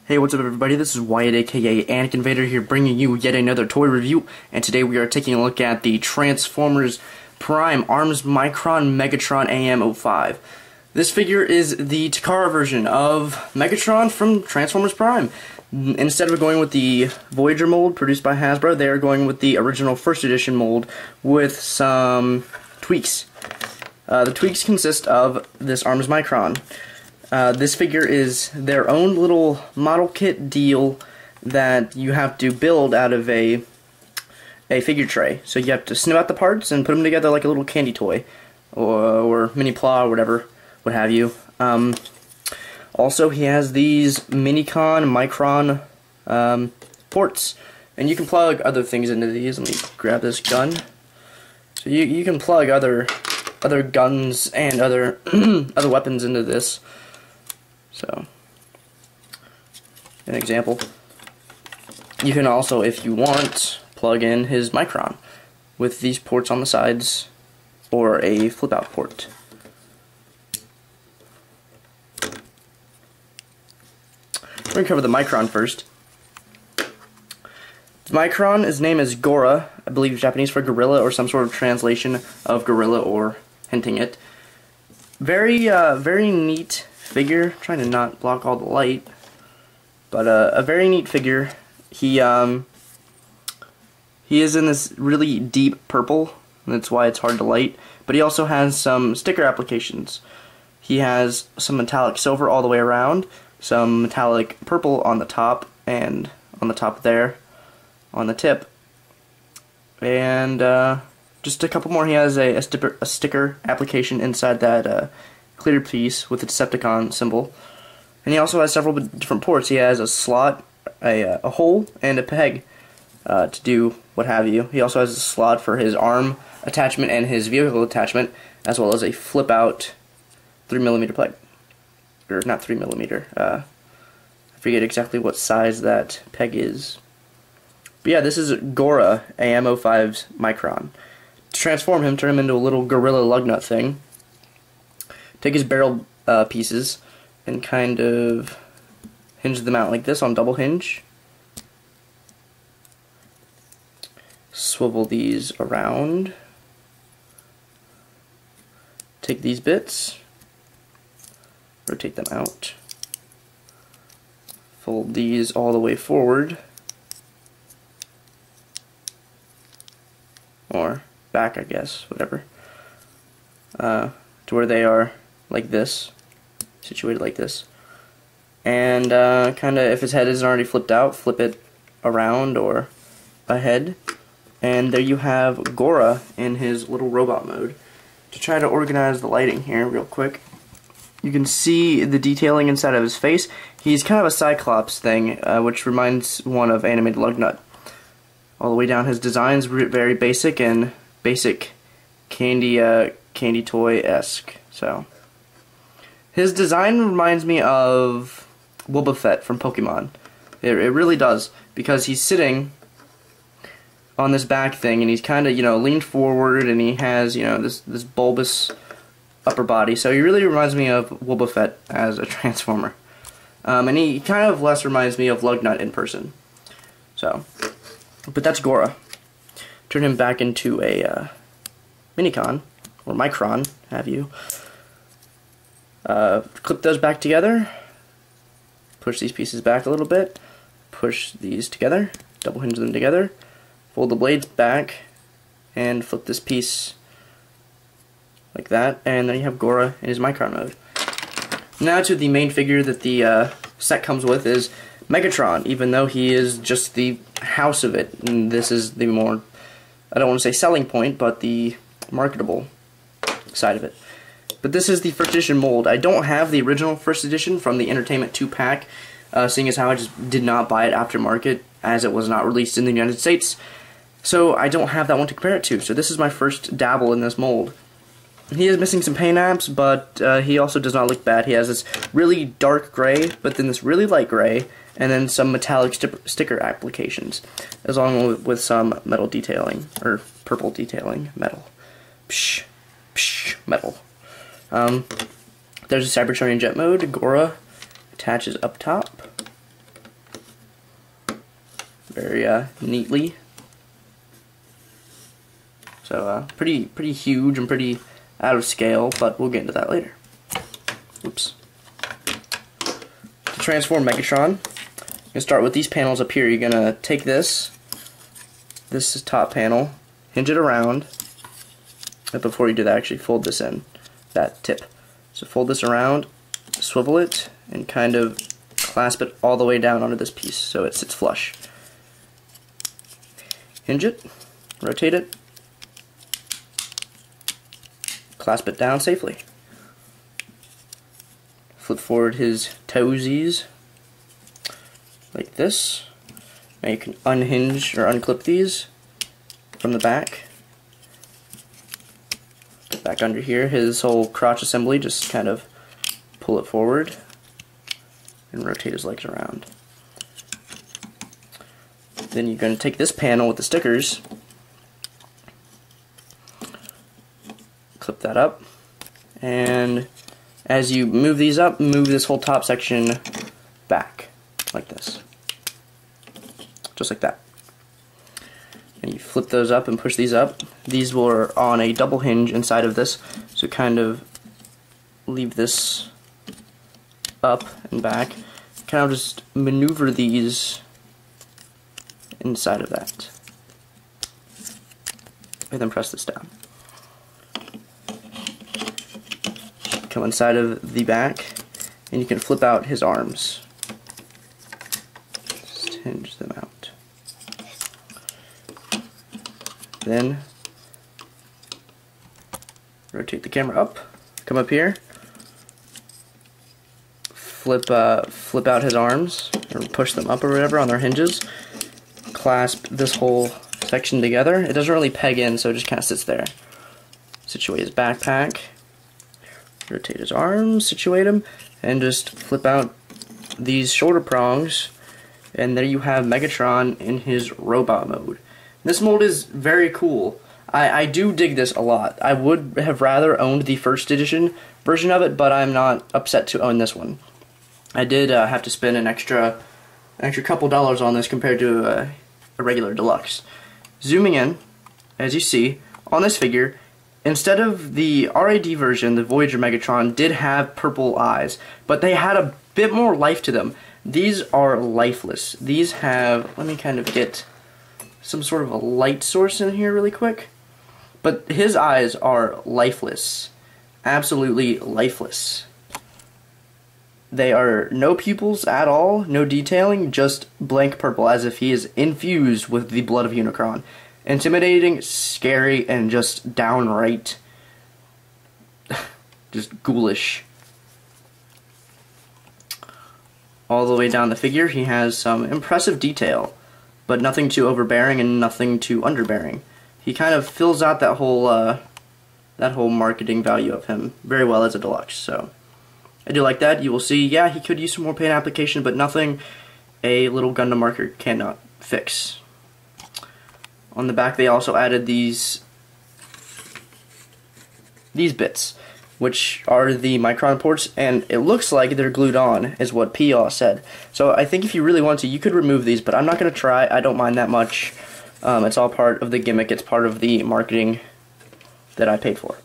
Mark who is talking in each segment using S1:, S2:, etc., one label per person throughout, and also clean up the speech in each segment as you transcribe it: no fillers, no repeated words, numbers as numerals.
S1: Hey, what's up everybody, this is Wyatt aka Anakin Invader here bringing you yet another toy review, and today we are taking a look at the Transformers Prime Arms Micron Megatron AM-05. This figure is the Takara version of Megatron from Transformers Prime. Instead of going with the Voyager mold produced by Hasbro, they are going with the original first edition mold with some tweaks. The tweaks consist of this Arms Micron. This figure is their own little model kit deal that you have to build out of a figure tray. So you have to snip out the parts and put them together like a little candy toy, or mini pla or whatever, what have you. Also, he has these Micron ports, and you can plug other things into these. Let me grab this gun. So you can plug other guns and other other weapons into this. So, an example. You can also, if you want, plug in his Micron with these ports on the sides, or a flip-out port. We're going to cover the Micron first. The Micron, his name is Gora, I believe Japanese for gorilla, or some sort of translation of gorilla, or hinting it. Very neat figure. Trying to not block all the light, but a very neat figure. He is in this really deep purple, and that's why it's hard to light. But he also has some sticker applications. He has some metallic silver all the way around, some metallic purple on the top, and on the top there, on the tip, and just a couple more. He has a sticker application inside that clear piece with a Decepticon symbol, and he also has several different ports. He has a slot, a hole, and a peg to do what have you. He also has a slot for his arm attachment and his vehicle attachment, as well as a flip out 3mm peg, or not 3mm. I forget exactly what size that peg is. But yeah, this is Gora, AM-05's Micron. To transform him, turn him into a little gorilla lug nut thing. Take his barrel pieces and kind of hinge them out like this on double hinge. Swivel these around. Take these bits, rotate them out. Fold these all the way forward, or back, I guess, whatever, to where they are like this, situated like this, and kind of, if his head isn't already flipped out, flip it around or ahead, and there you have Gora in his little robot mode. To try to organize the lighting here real quick, you can see the detailing inside of his face. He's kind of a Cyclops thing, which reminds one of animated Lugnut. All the way down, his design's very basic and basic candy toy-esque. So his design reminds me of Wobbuffet from Pokemon. It really does, because he's sitting on this back thing, and he's kind of, leaned forward, and he has, this bulbous upper body. So he really reminds me of Wobbuffet as a Transformer. And he kind of less reminds me of Lugnut in person. So, but that's Gora. Turn him back into a Minicon, or Micron, have you. Clip those back together. Push these pieces back a little bit. Push these together. Double hinge them together. Fold the blades back. And flip this piece like that. And then you have Gora in his Micron mode. Now to the main figure that the set comes with is Megatron, even though he is just the house of it. And this is the more, I don't want to say selling point, but the marketable side of it. But this is the first edition mold. I don't have the original first edition from the Entertainment 2-pack, seeing as how I just did not buy it aftermarket, as it was not released in the United States. So I don't have that one to compare it to. So this is my first dabble in this mold. He is missing some paint apps, but he also does not look bad. He has this really dark gray, but then this really light gray, and then some metallic sticker applications, along with some metal detailing, or purple detailing, metal. Psh, psh, metal. There's a Cybertronian jet mode. Gora attaches up top. very neatly. So pretty huge and pretty out of scale, but we'll get into that later. Oops. To transform Megatron, you're gonna start with these panels up here. You're gonna take this is top panel, hinge it around. But before you do that, actually fold this in, that tip. So fold this around, swivel it, and kind of clasp it all the way down onto this piece so it sits flush. Hinge it, rotate it, clasp it down safely. Flip forward his toesies like this. Now you can unhinge or unclip these from the back. Back under here, his whole crotch assembly, just kind of pull it forward and rotate his legs around. Then you're going to take this panel with the stickers, clip that up, and as you move these up, move this whole top section back, like this. Just like that. And you flip those up and push these up. These were on a double hinge inside of this, so kind of leave this up and back. Kind of just maneuver these inside of that. And then press this down. Come inside of the back, and you can flip out his arms. Just hinge them out. Then rotate the camera up, come up here, flip out his arms, or push them up or whatever on their hinges, clasp this whole section together. It doesn't really peg in, so it just kind of sits there. Situate his backpack, rotate his arms, situate him, and just flip out these shoulder prongs, and there you have Megatron in his robot mode. This mold is very cool. I do dig this a lot. I would have rather owned the first edition version of it, but I'm not upset to own this one. I did have to spend an extra couple dollars on this compared to a regular deluxe. Zooming in, as you see, on this figure, instead of the RAD version, the Voyager Megatron did have purple eyes, but they had a bit more life to them. These are lifeless. These have, let me kind of get some sort of a light source in here really quick. But his eyes are lifeless. Absolutely lifeless. They are no pupils at all, no detailing, just blank purple, as if he is infused with the blood of Unicron. Intimidating, scary, and just downright just ghoulish. All the way down the figure, he has some impressive detail, but nothing too overbearing and nothing too underbearing. He kind of fills out that whole marketing value of him very well as a deluxe. So I do like that. You will see, yeah, he could use some more paint application, but nothing a little Gundam marker cannot fix. On the back, they also added these bits, which are the Micron ports, and it looks like they're glued on, is what P.O. said. So I think if you really want to, you could remove these, but I'm not going to try. I don't mind that much. It's all part of the gimmick. It's part of the marketing that I paid for.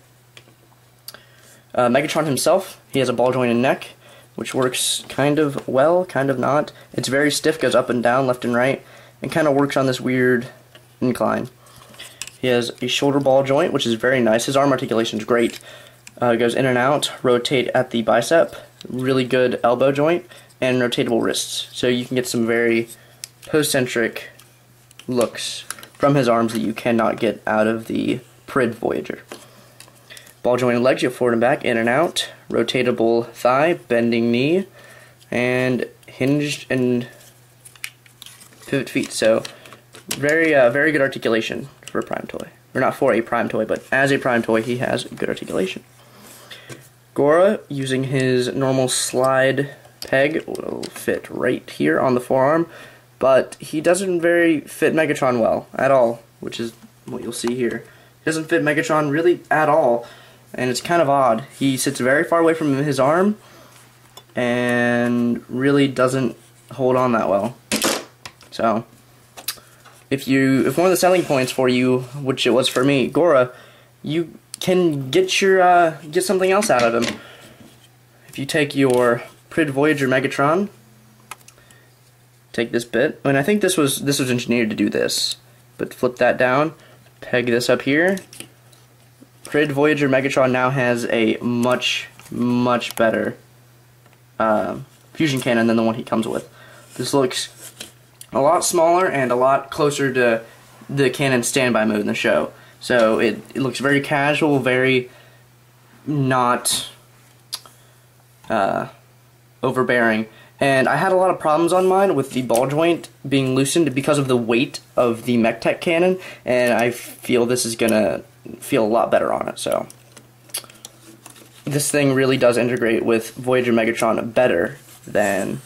S1: Megatron himself, he has a ball jointed neck, which works kind of well, kind of not. It's very stiff, goes up and down, left and right, and kind of works on this weird incline. He has a shoulder ball joint, which is very nice. His arm articulation is great. It goes in and out, rotate at the bicep, really good elbow joint, and rotatable wrists. So you can get some very post-centric looks from his arms that you cannot get out of the Prid Voyager. Ball jointed legs, you have forward and back, in and out, rotatable thigh, bending knee, and hinged and pivot feet. So very good articulation for a Prime toy. Or not for a Prime toy, but as a Prime toy, he has good articulation. Gora, using his normal slide peg, will fit right here on the forearm, but he doesn't very fit Megatron well at all, which is what you'll see here. He doesn't fit Megatron really at all, and it's kind of odd. He sits very far away from his arm, and really doesn't hold on that well. So, if one of the selling points for you, which it was for me, Gora, you can get something else out of him. If you take your Prid Voyager Megatron, take this bit, and I think this was engineered to do this, but flip that down, peg this up here. Prid Voyager Megatron now has a much better fusion cannon than the one he comes with. This looks a lot smaller and a lot closer to the cannon standby mode in the show. So it looks very casual, very not overbearing. And I had a lot of problems on mine with the ball joint being loosened because of the weight of the MechTech cannon, and I feel this is gonna feel a lot better on it. So this thing really does integrate with Voyager Megatron better than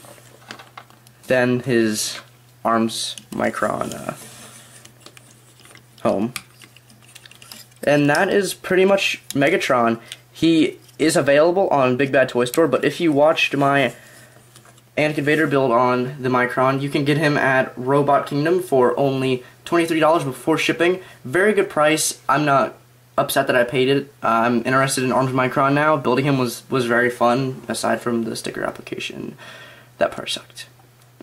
S1: his Arms Micron home. And that is pretty much Megatron. He is available on Big Bad Toy Store, but if you watched my Anakin Vader build on the Micron, you can get him at Robot Kingdom for only $23 before shipping. Very good price. I'm not upset that I paid it. I'm interested in Arms Micron now. Building him was very fun, aside from the sticker application. That part sucked.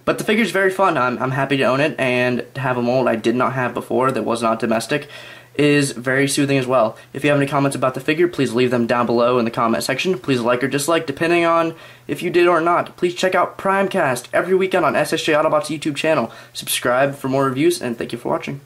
S1: But the figure's very fun. I'm happy to own it, and to have a mold I did not have before that was not domestic is very soothing as well. If you have any comments about the figure, please leave them down below in the comment section. Please like or dislike, depending on if you did or not. Please check out Primecast every weekend on SSJ Autobots YouTube channel. Subscribe for more reviews, and thank you for watching.